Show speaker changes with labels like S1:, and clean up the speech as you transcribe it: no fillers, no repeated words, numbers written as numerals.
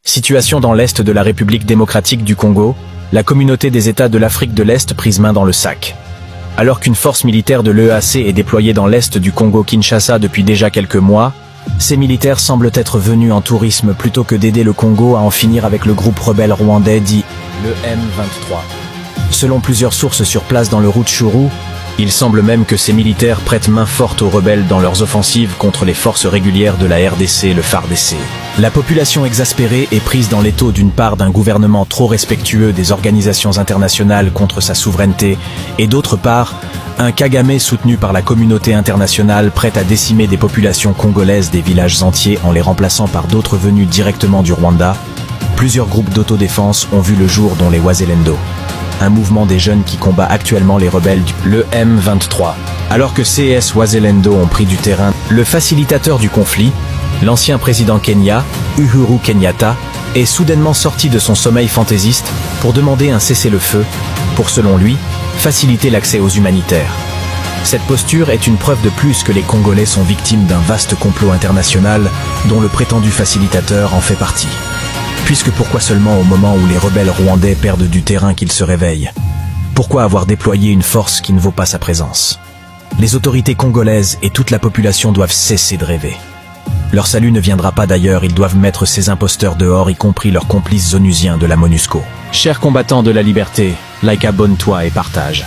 S1: Situation dans l'Est de la République démocratique du Congo, la communauté des États de l'Afrique de l'Est prise main dans le sac. Alors qu'une force militaire de l'EAC est déployée dans l'Est du Congo-Kinshasa depuis déjà quelques mois, ces militaires semblent être venus en tourisme plutôt que d'aider le Congo à en finir avec le groupe rebelle rwandais dit le M23. Selon plusieurs sources sur place dans le Rutshuru, il semble même que ces militaires prêtent main forte aux rebelles dans leurs offensives contre les forces régulières de la RDC, le FARDC. La population exaspérée est prise dans l'étau d'une part d'un gouvernement trop respectueux des organisations internationales contre sa souveraineté et d'autre part, un Kagame soutenu par la communauté internationale prêt à décimer des populations congolaises des villages entiers en les remplaçant par d'autres venus directement du Rwanda. Plusieurs groupes d'autodéfense ont vu le jour dont les Wazalendo, un mouvement des jeunes qui combat actuellement les rebelles du M23. Alors que CS Wazalendo ont pris du terrain, le facilitateur du conflit, l'ancien président Kenya, Uhuru Kenyatta, est soudainement sorti de son sommeil fantaisiste pour demander un cessez-le-feu, pour selon lui, faciliter l'accès aux humanitaires. Cette posture est une preuve de plus que les Congolais sont victimes d'un vaste complot international dont le prétendu facilitateur en fait partie. Puisque pourquoi seulement au moment où les rebelles rwandais perdent du terrain qu'ils se réveillent? Pourquoi avoir déployé une force qui ne vaut pas sa présence? Les autorités congolaises et toute la population doivent cesser de rêver. Leur salut ne viendra pas d'ailleurs, ils doivent mettre ces imposteurs dehors, y compris leurs complices onusiens de la MONUSCO. Chers combattants de la liberté, like, abonne-toi et partage.